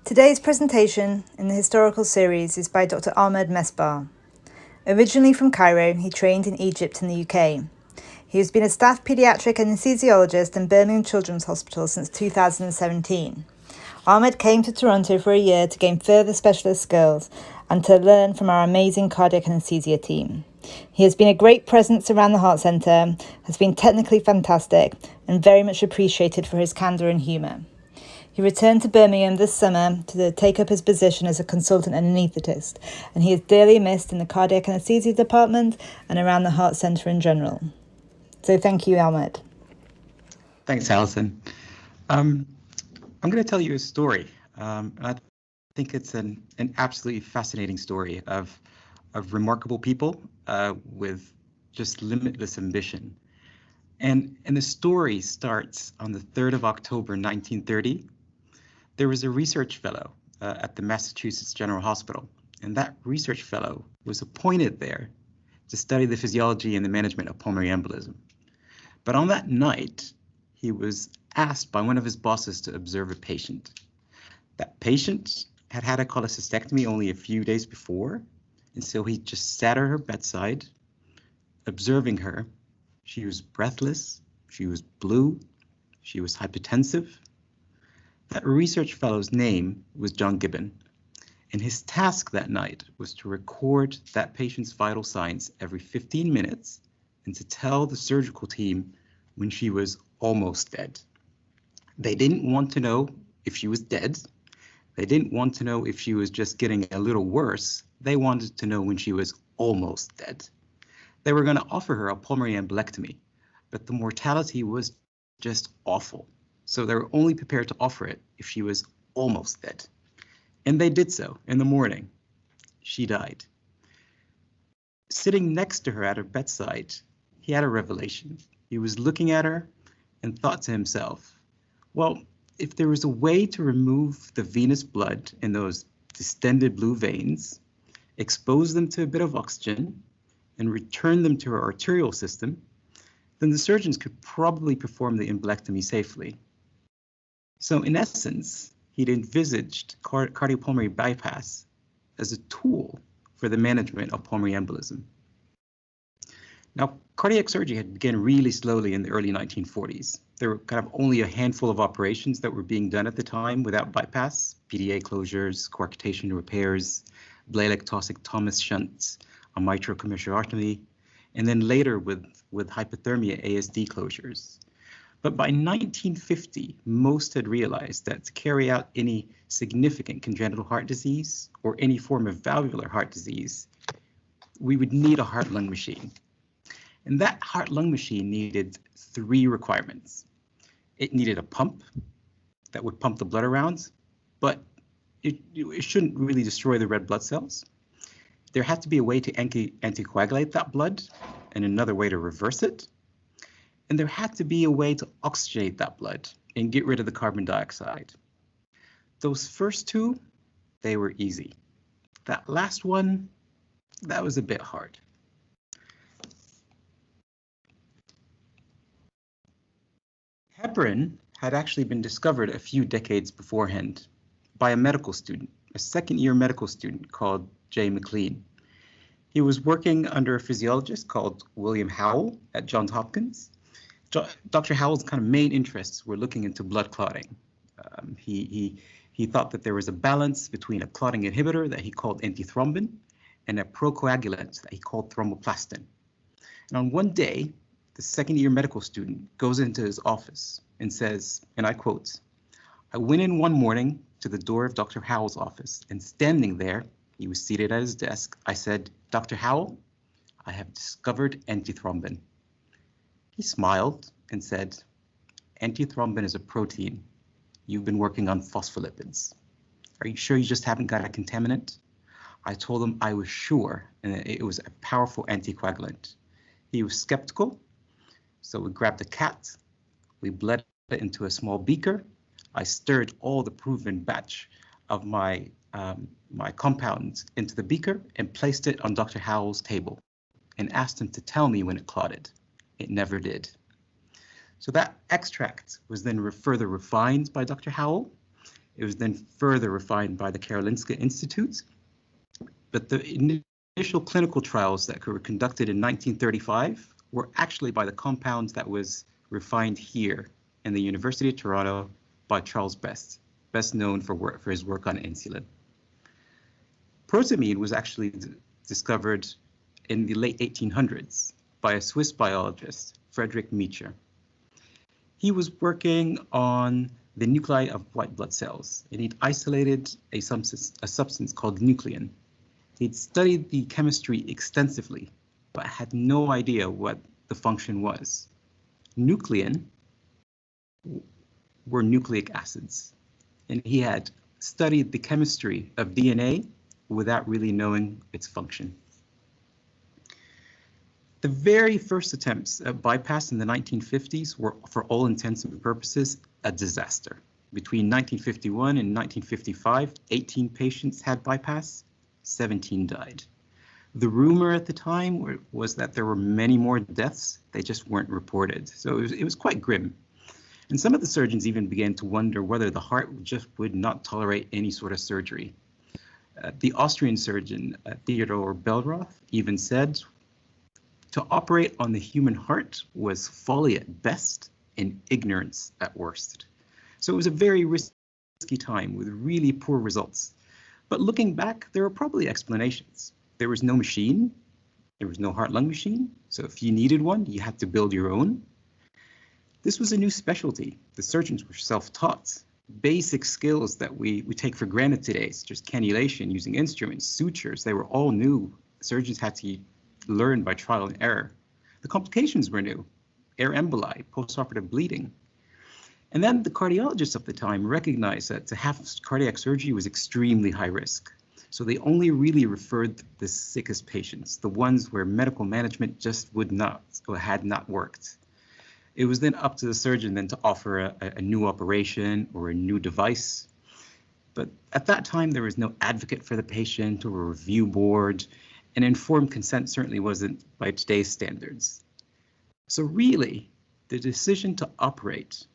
Today's presentation in the historical series is by Dr. Ahmed Mesbah. Originally from Cairo, he trained in Egypt and the UK. He has been a staff pediatric anesthesiologist in Birmingham Children's Hospital since 2017. Ahmed came to Toronto for a year to gain further specialist skills and to learn from our amazing cardiac anesthesia team. He has been a great presence around the Heart Centre, has been technically fantastic, and very much appreciated for his candour and humour. He returned to Birmingham this summer to take up his position as a consultant anaesthetist, and he is dearly missed in the cardiac anaesthesia department and around the Heart Centre in general. So thank you, Ahmed. Thanks, Alison. I'm going to tell you a story. I think it's an absolutely fascinating story of remarkable people with just limitless ambition. And the story starts on the 3rd of October, 1930. There was a research fellow at the Massachusetts General Hospital, and that research fellow was appointed there to study the physiology and the management of pulmonary embolism. But on that night, he was asked by one of his bosses to observe a patient. That patient had had a cholecystectomy only a few days before, and so he just sat at her bedside, observing her. She was breathless, she was blue, she was hypertensive. That research fellow's name was John Gibbon, and his task that night was to record that patient's vital signs every 15 minutes and to tell the surgical team when she was almost dead. They didn't want to know if she was dead. They didn't want to know if she was just getting a little worse. They wanted to know when she was almost dead. They were going to offer her a pulmonary embolectomy, but the mortality was just awful. So they were only prepared to offer it if she was almost dead. And they did so in the morning. She died. Sitting next to her at her bedside, he had a revelation. He was looking at her and thought to himself, well, if there was a way to remove the venous blood in those distended blue veins, expose them to a bit of oxygen, and return them to her arterial system, then the surgeons could probably perform the embolectomy safely. So in essence, he'd envisaged cardiopulmonary bypass as a tool for the management of pulmonary embolism. Now, cardiac surgery had begun really slowly in the early 1940s. There were kind of only a handful of operations that were being done at the time without bypass: PDA closures, coarctation repairs, Blalock-Taussig Thomas shunts, a mitral commissurotomy, and then later with hypothermia ASD closures. But by 1950, most had realized that to carry out any significant congenital heart disease or any form of valvular heart disease, we would need a heart-lung machine. And that heart-lung machine needed 3 requirements. It needed a pump that would pump the blood around, but it shouldn't really destroy the red blood cells. There had to be a way to anticoagulate that blood and another way to reverse it. And there had to be a way to oxygenate that blood and get rid of the carbon dioxide. Those first 2, they were easy. That last one, that was a bit hard. Heparin had actually been discovered a few decades beforehand by a medical student, a second-year medical student called J. McLean. He was working under a physiologist called William Howell at Johns Hopkins. Dr. Howell's kind of main interests were looking into blood clotting. He thought that there was a balance between a clotting inhibitor that he called antithrombin and a procoagulant that he called thromboplastin. And on one day, the second-year medical student goes into his office and says, and I quote, "I went in one morning to the door of Dr. Howell's office, and standing there, he was seated at his desk, I said, 'Dr. Howell, I have discovered antithrombin.' He smiled and said, 'Antithrombin is a protein. You've been working on phospholipids. Are you sure you just haven't got a contaminant?' I told him I was sure, and it was a powerful anticoagulant. He was skeptical, so we grabbed a cat, we bled it into a small beaker. I stirred all the proven batch of my compounds into the beaker and placed it on Dr. Howell's table and asked him to tell me when it clotted. It never did. So that extract was then further refined by Dr. Howell It was then further refined by the Karolinska Institute. But the initial clinical trials that were conducted in 1935 were actually by the compound that was refined here in the University of Toronto by Charles Best, best known for his work on insulin. Protamine was actually discovered in the late 1800s by a Swiss biologist, Friedrich Miescher. He was working on the nuclei of white blood cells, and he'd isolated a substance called nuclein. He'd studied the chemistry extensively, but had no idea what the function was. Nuclein were nucleic acids, and he had studied the chemistry of DNA without really knowing its function. The very first attempts at bypass in the 1950s were, for all intents and purposes, a disaster. Between 1951 and 1955, 18 patients had bypass, 17 died. The rumor at the time was that there were many more deaths, they just weren't reported. So it was quite grim. And some of the surgeons even began to wonder whether the heart just would not tolerate any sort of surgery. The Austrian surgeon, Theodor Bellroth, even said, to operate on the human heart was folly at best and ignorance at worst. So it was a very risky time with really poor results. But looking back, there are probably explanations. There was no machine, there was no heart-lung machine, so if you needed one, you had to build your own. This was a new specialty. The surgeons were self-taught. Basic skills that we take for granted today, such as cannulation, using instruments, sutures, they were all new. Surgeons had to learn by trial and error. The complications were new, air emboli, postoperative bleeding. And then the cardiologists of the time recognized that to have cardiac surgery was extremely high risk. So they only really referred the sickest patients, the ones where medical management just would not or had not worked. It was then up to the surgeon then to offer a new operation or a new device. But at that time, there was no advocate for the patient or a review board, and informed consent certainly wasn't by today's standards. So really, the decision to operate,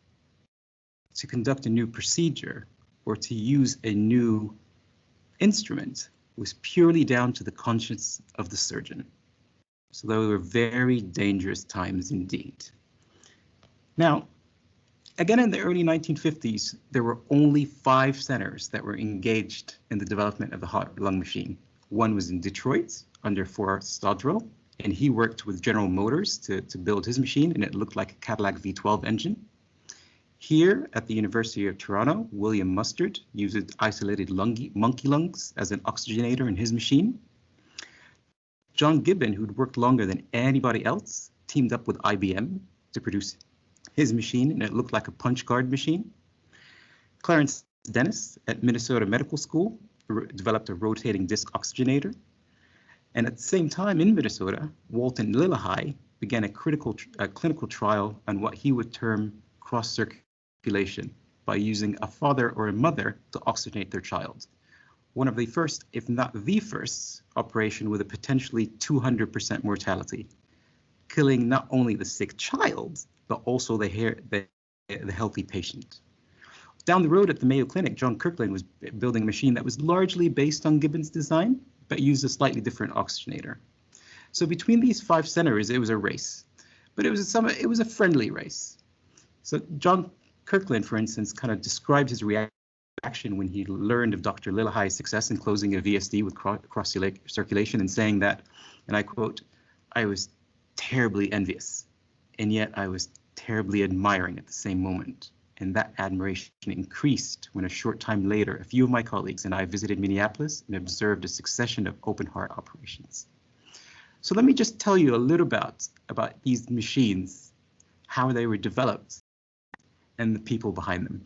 to conduct a new procedure, or to use a new instrument was purely down to the conscience of the surgeon. So they were very dangerous times indeed. Now, again, in the early 1950s, there were only 5 centers that were engaged in the development of the heart-lung machine. One was in Detroit under Forrest Stodrell, and he worked with General Motors to build his machine, and it looked like a Cadillac V12 engine. Here at the University of Toronto, William Mustard used isolated monkey lungs as an oxygenator in his machine. John Gibbon, who'd worked longer than anybody else, teamed up with IBM to produce his machine, and it looked like a punch card machine. Clarence Dennis at Minnesota Medical School developed a rotating disc oxygenator. And at the same time in Minnesota, Walton Lillehei began a clinical trial on what he would term cross-circulation by using a father or a mother to oxygenate their child. One of the first, if not the first, operation with a potentially 200% mortality, killing not only the sick child, but also the healthy patient. Down the road at the Mayo Clinic, John Kirkland was building a machine that was largely based on Gibbon's design, but used a slightly different oxygenator. So between these 5 centers, it was a race, but it was a friendly race. So John Kirkland, for instance, kind of described his reaction when he learned of Dr. Lillehei's success in closing a VSD with cross-circulation and saying that, and I quote, "I was terribly envious, and yet I was terribly admiring at the same moment. And that admiration increased when a short time later, a few of my colleagues and I visited Minneapolis and observed a succession of open heart operations." So let me just tell you a little about these machines, how they were developed, and the people behind them.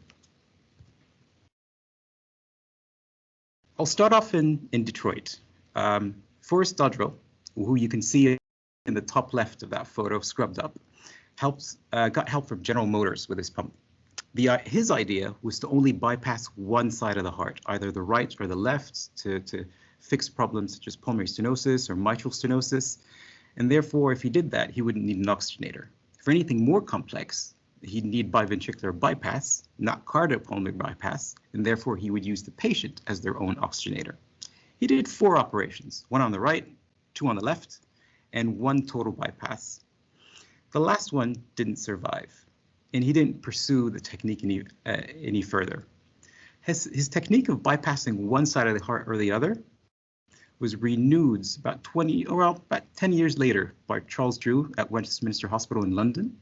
I'll start off in Detroit. Forrest Stodrell, who you can see in the top left of that photo, scrubbed up, got help from General Motors with his pump. His idea was to only bypass one side of the heart, either the right or the left, to fix problems such as pulmonary stenosis or mitral stenosis. And therefore, if he did that, he wouldn't need an oxygenator. For anything more complex, he'd need biventricular bypass, not cardiopulmonary bypass, and therefore he would use the patient as their own oxygenator. He did 4 operations, 1 on the right, 2 on the left, and 1 total bypass. The last one didn't survive, and he didn't pursue the technique any further. His technique of bypassing one side of the heart or the other was renewed about 10 years later by Charles Drew at Westminster Hospital in London.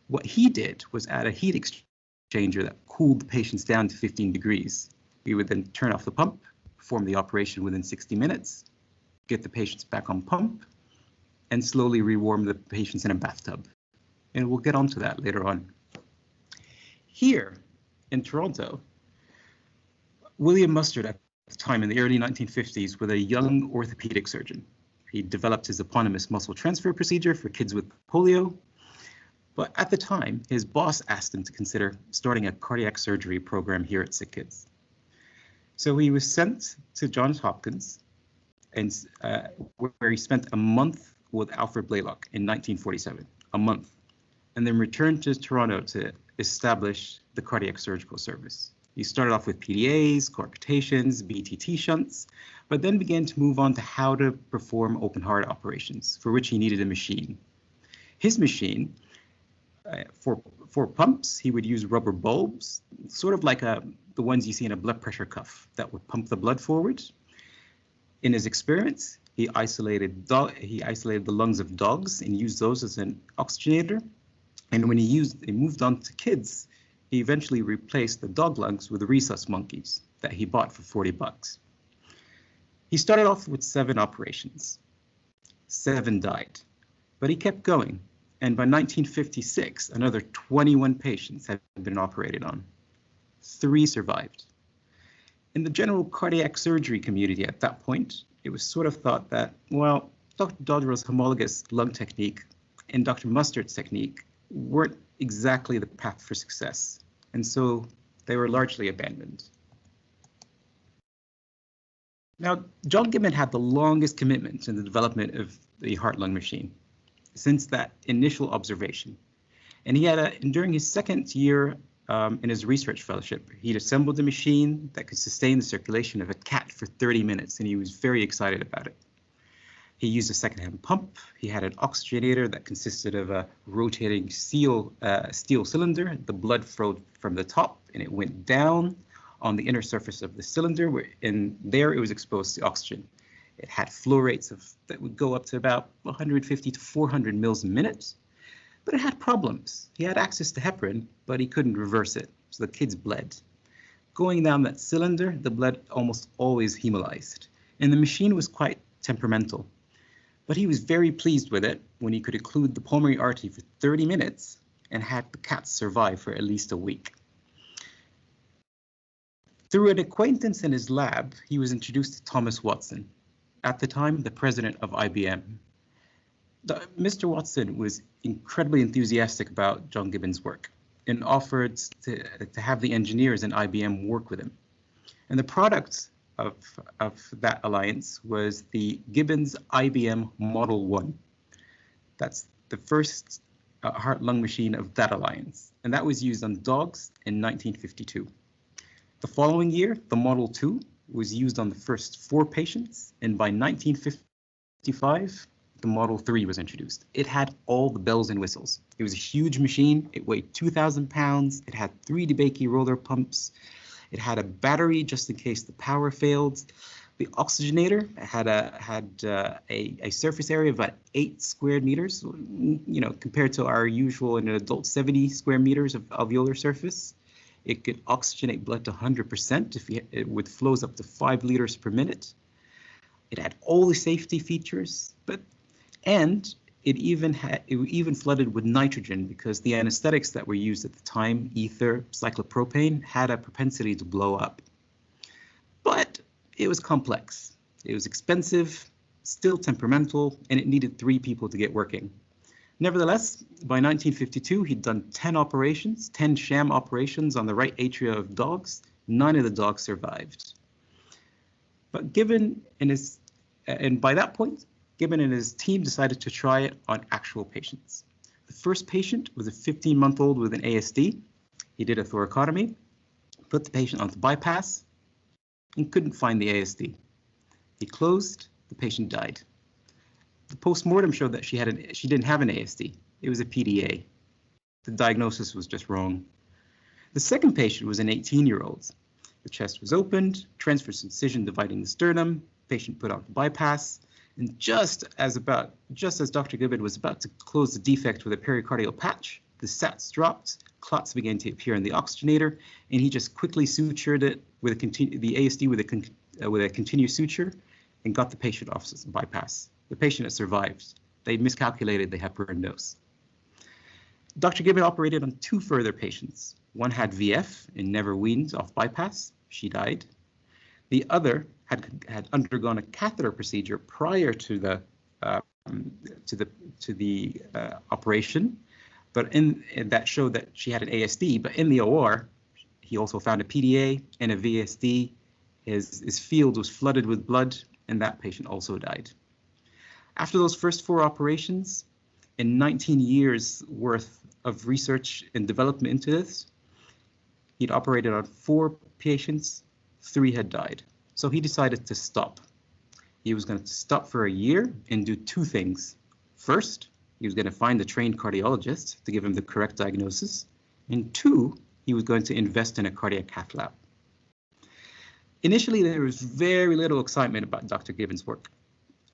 What he did was add a heat exchanger that cooled the patients down to 15 degrees. We would then turn off the pump, perform the operation within 60 minutes, get the patients back on pump, and slowly rewarm the patients in a bathtub. And we'll get onto that later on. Here in Toronto, William Mustard at the time in the early 1950s was a young orthopedic surgeon. He developed his eponymous muscle transfer procedure for kids with polio. But at the time, his boss asked him to consider starting a cardiac surgery program here at Sick Kids. So he was sent to Johns Hopkins, and where he spent a month with Alfred Blalock in 1947, a month, and then returned to Toronto to establish the cardiac surgical service. He started off with PDAs, coarctations, BTT shunts, but then began to move on to how to perform open heart operations, for which he needed a machine. His machine, for pumps, he would use rubber bulbs, sort of like the ones you see in a blood pressure cuff that would pump the blood forward. In his experiments, he isolated the lungs of dogs and used those as an oxygenator. And when he moved on to kids, he eventually replaced the dog lungs with rhesus monkeys that he bought for $40. He started off with 7 operations. 7 died, but he kept going. And by 1956, another 21 patients had been operated on. 3 survived. In the general cardiac surgery community at that point, it was sort of thought that, well, Dr. Dodrell's homologous lung technique and Dr. Mustard's technique weren't exactly the path for success, and so they were largely abandoned. Now, John Gibbon had the longest commitment in the development of the heart-lung machine since that initial observation, and during his second year in his research fellowship, he'd assembled a machine that could sustain the circulation of a cat for 30 minutes, and he was very excited about it. He used a second-hand pump. He had an oxygenator that consisted of a rotating steel cylinder. The blood flowed from the top, and it went down on the inner surface of the cylinder, and there it was exposed to oxygen. It had flow rates that would go up to about 150 to 400 mils a minute, but it had problems. He had access to heparin, but he couldn't reverse it, so the kids bled. Going down that cylinder, the blood almost always hemolyzed, and the machine was quite temperamental. But he was very pleased with it when he could occlude the pulmonary artery for 30 minutes and had the cats survive for at least a week. Through an acquaintance in his lab, he was introduced to Thomas Watson, at the time the president of IBM. Mr. Watson was incredibly enthusiastic about John Gibbon's work and offered to have the engineers in IBM work with him. And the product of that alliance was the Gibbon's IBM Model 1. That's the first heart-lung machine of that alliance, and that was used on dogs in 1952. The following year, the Model 2 was used on the first 4 patients, and by 1955, the Model 3 was introduced. It had all the bells and whistles. It was a huge machine. It weighed 2,000 pounds. It had 3 DeBakey roller pumps. It had a battery just in case the power failed. The oxygenator had a surface area of about 8 square meters, compared to our usual in an adult 70 square meters of alveolar surface. It could oxygenate blood to 100% with flows up to 5 liters per minute. It had all the safety features, and it even flooded with nitrogen because the anesthetics that were used at the time, ether, cyclopropane, had a propensity to blow up. But it was complex. It was expensive, still temperamental, and it needed 3 people to get working. Nevertheless, by 1952, he'd done 10 sham operations on the right atria of dogs. None of the dogs survived. But by that point, Gibbon and his team decided to try it on actual patients. The first patient was a 15-month-old with an ASD. He did a thoracotomy, put the patient onto bypass, and couldn't find the ASD. He closed, the patient died. The post-mortem showed that she didn't have an ASD. It was a PDA. The diagnosis was just wrong. The second patient was an 18-year-old. The chest was opened, transverse incision dividing the sternum, patient put on bypass, and just as Dr. Gibbon was about to close the defect with a pericardial patch, the sats dropped, clots began to appear in the oxygenator, and he just quickly sutured it with the ASD with a continuous suture and got the patient off bypass. The patient had survived. They miscalculated the heparin dose. Dr. Gibbon operated on 2 further patients. One had VF and never weaned off bypass. She died. The other had undergone a catheter procedure prior to the operation, but that showed that she had an ASD. But in the OR, he also found a PDA and a VSD. His field was flooded with blood, and that patient also died. After those first 4 operations, in 19 years worth of research and development into this, he'd operated on 4 patients, 3 had died. So he decided to stop. He was going to stop for a year and do 2 things. First, he was going to find a trained cardiologist to give him the correct diagnosis. And 2, he was going to invest in a cardiac cath lab. Initially, there was very little excitement about Dr. Gibbon's work,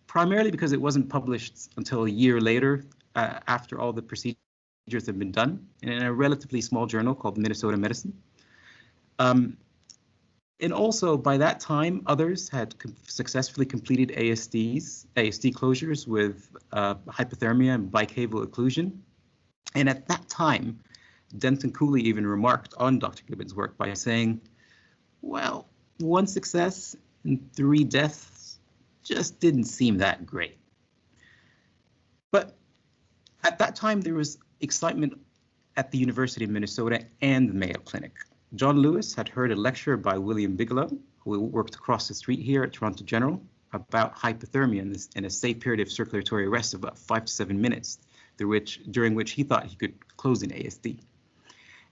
primarily because it wasn't published until a year later, after all the procedures had been done, in a relatively small journal called Minnesota Medicine. And also, by that time, others had successfully completed ASD closures with hypothermia and bicaval occlusion. And at that time, Denton Cooley even remarked on Dr. Gibbon's work by saying, well, 1 success and 3 deaths just didn't seem that great. But at that time, there was excitement at the University of Minnesota and the Mayo Clinic. John Lewis had heard a lecture by William Bigelow, who worked across the street here at Toronto General, about hypothermia and a safe period of circulatory arrest of about 5 to 7 minutes, during which he thought he could close an ASD.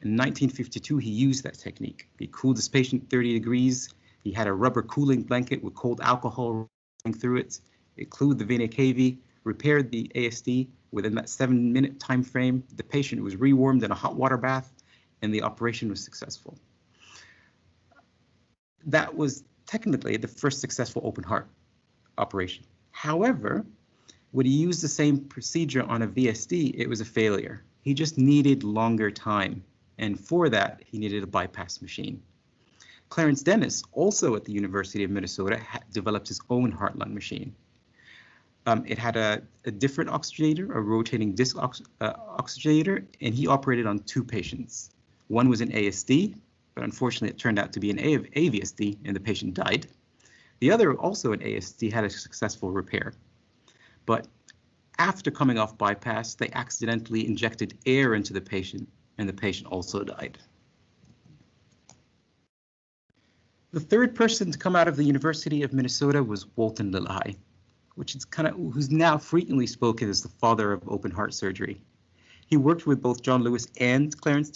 In 1952, he used that technique. He cooled his patient 30 degrees. He had a rubber cooling blanket with cold alcohol running through it. It cooled the vena cava, repaired the ASD. Within that 7-minute time frame, the patient was rewarmed in a hot water bath, and the operation was successful. That was technically the first successful open heart operation. However, when he used the same procedure on a VSD, it was a failure. He just needed longer time, and for that, he needed a bypass machine. Clarence Dennis, also at the University of Minnesota, developed his own heart-lung machine. It had a different oxygenator, a rotating disc oxygenator, and he operated on 2 patients. One was an ASD, but unfortunately it turned out to be an AVSD, and the patient died. The other, also an ASD, had a successful repair. But after coming off bypass, they accidentally injected air into the patient, and the patient also died. The third person to come out of the University of Minnesota was Walton Lillehei, who's now frequently spoken as the father of open heart surgery. He worked with both John Lewis and Clarence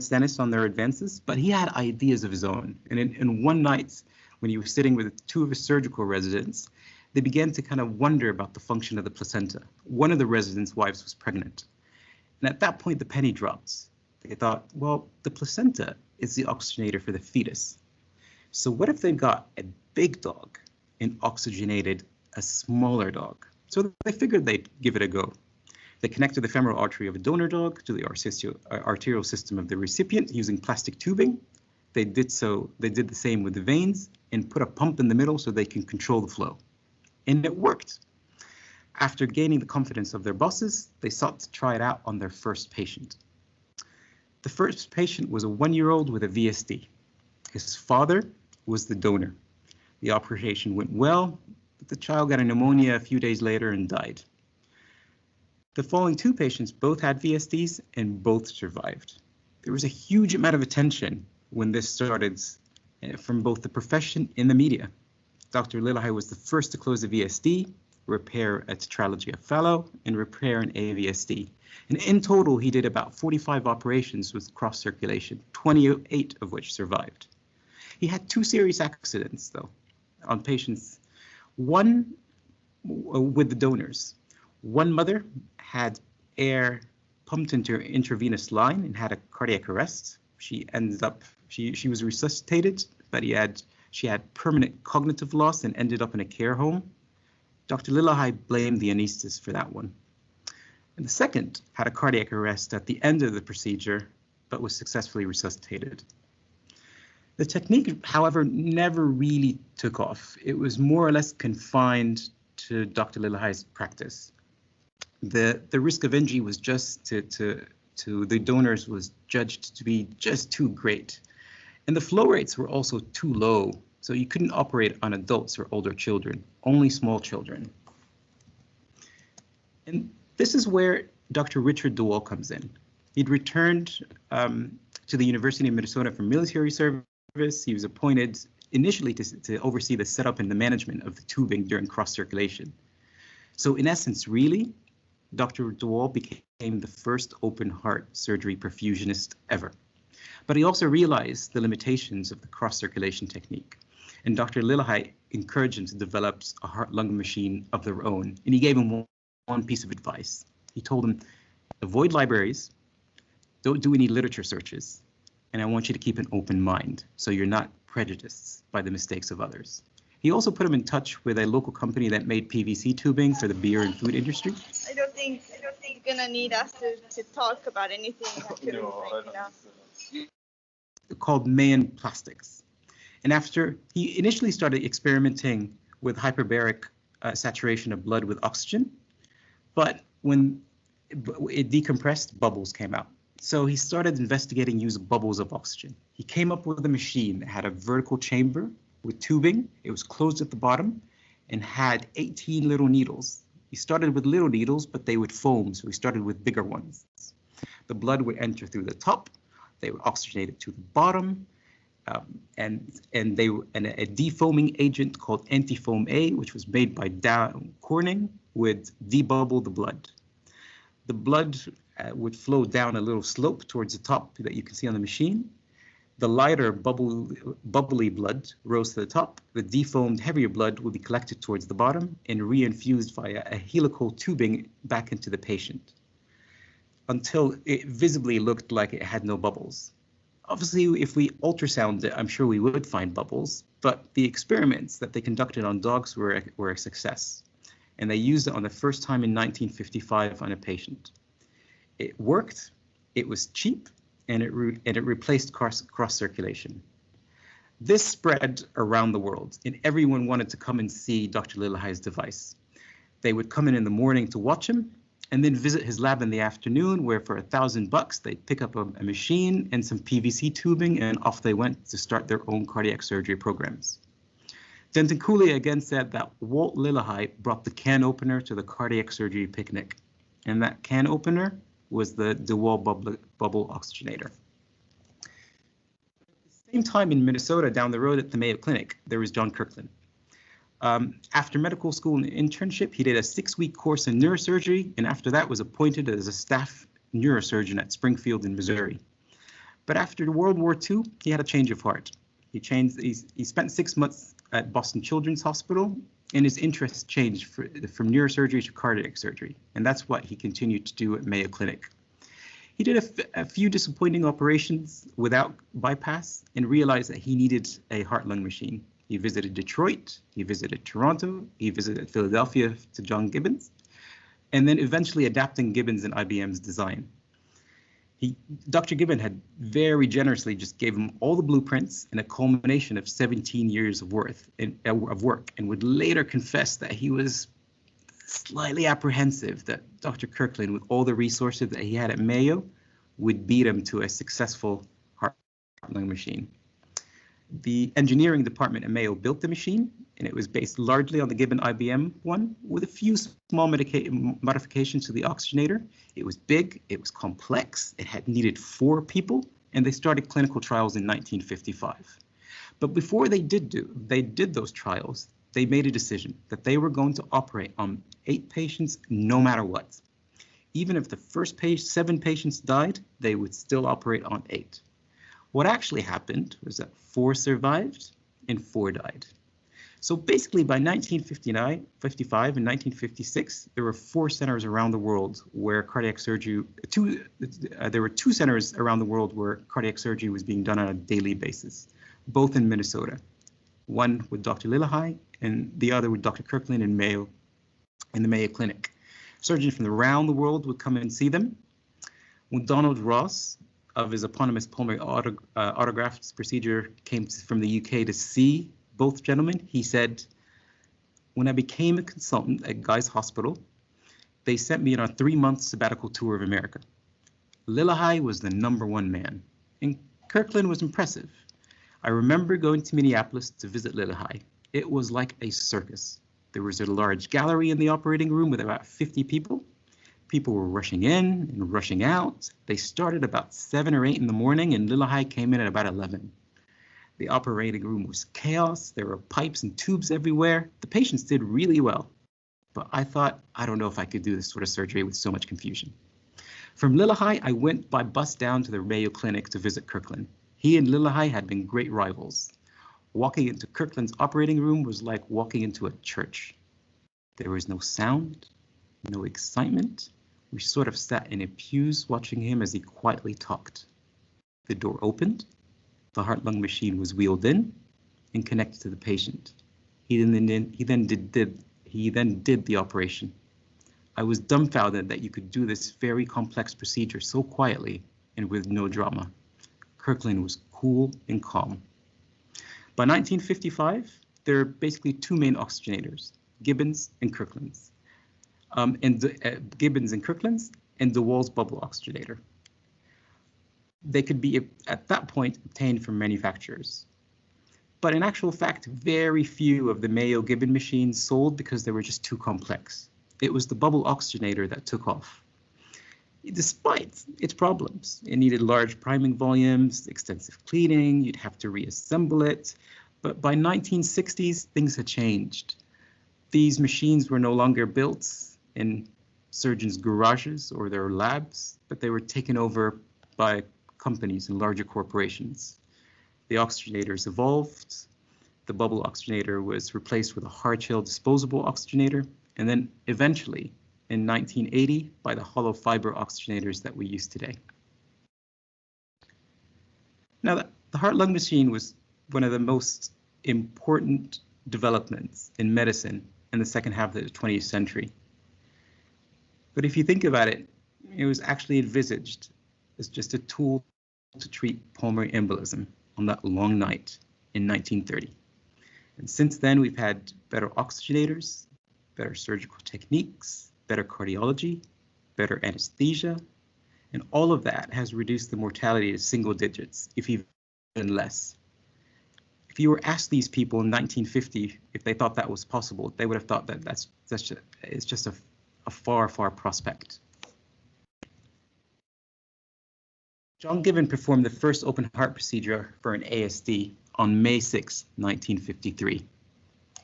Dennis on their advances, but he had ideas of his own. And in one night, when he was sitting with 2 of his surgical residents, they began to kind of wonder about the function of the placenta. One of the residents' wives was pregnant. And at that point, the penny dropped. They thought, well, the placenta is the oxygenator for the fetus. So what if they've got a big dog and oxygenated a smaller dog? So they figured they'd give it a go. They connected the femoral artery of a donor dog to the arterial system of the recipient using plastic tubing. They did the same with the veins and put a pump in the middle so they can control the flow. And it worked. After gaining the confidence of their bosses, they sought to try it out on their first patient. The first patient was a 1-year-old with a VSD. His father was the donor. The operation went well, but the child got a pneumonia a few days later and died. The following 2 patients both had VSDs and both survived. There was a huge amount of attention when this started from both the profession and the media. Dr. Lillehei was the first to close the VSD, repair a tetralogy of Fallot, and repair an AVSD. And in total, he did about 45 operations with cross circulation, 28 of which survived. He had 2 serious accidents, though, on patients. One with the donors. One mother had air pumped into her intravenous line and had a cardiac arrest. She ended up, she was resuscitated, but she had permanent cognitive loss and ended up in a care home. Dr. Lillehei blamed the anesthetist for that one. And the second had a cardiac arrest at the end of the procedure, but was successfully resuscitated. The technique, however, never really took off. It was more or less confined to Dr. Lillehei's practice. The risk of injury was just to the donors was judged to be just too great. And the flow rates were also too low, so you couldn't operate on adults or older children, only small children. And this is where Dr. Richard Dewall comes in. He'd returned to the University of Minnesota for military service. He was appointed initially to oversee the setup and the management of the tubing during cross circulation. So in essence, really, Dr. Dewall became the first open heart surgery perfusionist ever. But he also realized the limitations of the cross circulation technique. And Dr. Lillehei encouraged him to develop a heart-lung machine of their own. And he gave him one piece of advice. He told him, avoid libraries, don't do any literature searches, and I want you to keep an open mind so you're not prejudiced by the mistakes of others. He also put him in touch with a local company that made PVC tubing for the beer and food industry. I don't think you're gonna need us to talk about anything that could Called Mayan Plastics. And after he initially started experimenting with hyperbaric saturation of blood with oxygen, but when it decompressed, bubbles came out. So he started investigating use of bubbles of oxygen. He came up with a machine that had a vertical chamber with tubing. It was closed at the bottom and had 18 little needles. He started with little needles, but they would foam, so he started with bigger ones. The blood would enter through the top. They would oxygenate it to the bottom, and a defoaming agent called antifoam A, which was made by Corning, would debubble the blood. The blood would flow down a little slope towards the top that you can see on the machine. The lighter bubbly blood rose to the top. The defoamed heavier blood would be collected towards the bottom and reinfused via a helical tubing back into the patient, until it visibly looked like it had no bubbles. Obviously, if we ultrasound it, I'm sure we would find bubbles, but the experiments that they conducted on dogs were a success. And they used it on the first time in 1955 on a patient. It worked, it was cheap, and it replaced cross circulation. This spread around the world, and everyone wanted to come and see Dr. Lillehei's device. They would come in the morning to watch him, and then visit his lab in the afternoon, where for $1,000 they'd pick up a machine and some PVC tubing, and off they went to start their own cardiac surgery programs. Denton Cooley again said that Walt Lillehei brought the can opener to the cardiac surgery picnic, and that can opener was the Dewall bubble oxygenator. At the same time in Minnesota, down the road at the Mayo Clinic, there was John Kirkland. After medical school and internship, he did a 6-week course in neurosurgery, and after that was appointed as a staff neurosurgeon at Springfield in Missouri. But after World War II, he had a change of heart. He spent 6 months at Boston Children's Hospital, and his interests changed from neurosurgery to cardiac surgery, and that's what he continued to do at Mayo Clinic. He did a few disappointing operations without bypass and realized that he needed a heart-lung machine. He visited Detroit, he visited Toronto, he visited Philadelphia to John Gibbons, and then eventually adapting Gibbons and IBM's design. Dr. Gibbon had very generously just gave him all the blueprints and a culmination of 17 years of work, and would later confess that he was slightly apprehensive that Dr. Kirkland, with all the resources that he had at Mayo, would beat him to a successful heart-lung machine. The engineering department at Mayo built the machine, and it was based largely on the Gibbon IBM one, with a few small modifications to the oxygenator. It was big, it was complex, it had needed 4 people, and they started clinical trials in 1955. But before they did those trials, they made a decision that they were going to operate on 8 patients no matter what. Even if the first 7 patients died, they would still operate on 8. What actually happened was that 4 survived and 4 died. So basically by 1959, 55 and 1956, there were 4 centers around the world where cardiac surgery, there were 2 centers around the world where cardiac surgery was being done on a daily basis, both in Minnesota. One with Dr. Lillehei and the other with Dr. Kirkland in the Mayo Clinic. Surgeons from around the world would come and see them. When Donald Ross of his eponymous pulmonary autografts procedure came from the UK to see both gentlemen, he said, when I became a consultant at Guy's Hospital, they sent me on a 3-month sabbatical tour of America. Lillehei was the #1 man, and Kirkland was impressive. I remember going to Minneapolis to visit Lillehei. It was like a circus. There was a large gallery in the operating room with about 50 people. People were rushing in and rushing out. They started about 7 or 8 in the morning, and Lillehei came in at about 11. The operating room was chaos. There were pipes and tubes everywhere. The patients did really well, but I thought, I don't know if I could do this sort of surgery with so much confusion. From Lillehei, I went by bus down to the Mayo Clinic to visit Kirkland. He and Lillehei had been great rivals. Walking into Kirkland's operating room was like walking into a church. There was no sound, no excitement. We sort of sat in a pews watching him as he quietly talked. The door opened. The heart-lung machine was wheeled in and connected to the patient. He then did the operation. I was dumbfounded that you could do this very complex procedure so quietly and with no drama. Kirkland was cool and calm. By 1955, there are basically 2 main oxygenators, Gibbons and Kirkland's. Gibbons and Kirkland's and Dewall's bubble oxygenator. They could be, at that point, obtained from manufacturers. But in actual fact, very few of the Mayo Gibbon machines sold because they were just too complex. It was the bubble oxygenator that took off. Despite its problems, it needed large priming volumes, extensive cleaning, you'd have to reassemble it. But by 1960s, things had changed. These machines were no longer built in surgeons' garages or their labs, but they were taken over by companies and larger corporations. The oxygenators evolved. The bubble oxygenator was replaced with a hard-shell disposable oxygenator, and then eventually in 1980 by the hollow fiber oxygenators that we use today. Now, the heart-lung machine was one of the most important developments in medicine in the second half of the 20th century. But if you think about it, it was actually envisaged as just a tool to treat pulmonary embolism on that long night in 1930. And since then, we've had better oxygenators, better surgical techniques, better cardiology, better anesthesia, and all of that has reduced the mortality to single digits, if even less. If you were asked these people in 1950 if they thought that was possible, they would have thought that it's just a far, far prospect. John Gibbon performed the first open heart procedure for an ASD on May 6, 1953.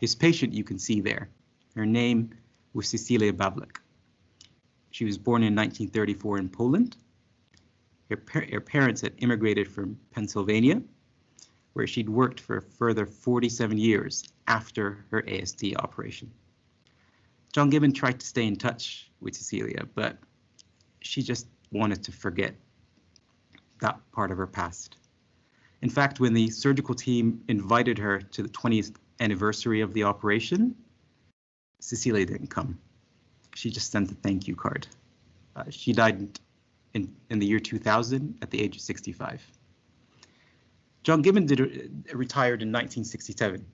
His patient you can see there. Her name was Cecilia Bablik. She was born in 1934 in Poland. Her parents had immigrated from Pennsylvania, where she'd worked for a further 47 years after her ASD operation. John Gibbon tried to stay in touch with Cecilia, but she just wanted to forget that part of her past. In fact, when the surgical team invited her to the 20th anniversary of the operation, Cecilia didn't come. She just sent a thank you card. She died in the year 2000 at the age of 65. John Gibbon retired in 1967.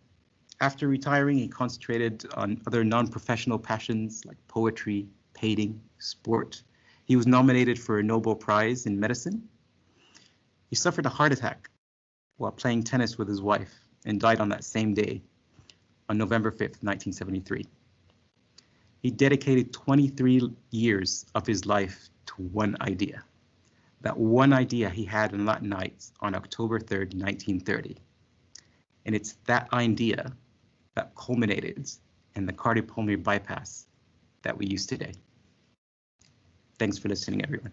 After retiring, he concentrated on other non-professional passions like poetry, painting, sport. He was nominated for a Nobel Prize in medicine. He suffered a heart attack while playing tennis with his wife and died on that same day, on November 5th, 1973. He dedicated 23 years of his life to one idea. That one idea he had on that night on October 3rd, 1930. And it's that idea that culminated in the cardiopulmonary bypass that we use today. Thanks for listening, everyone.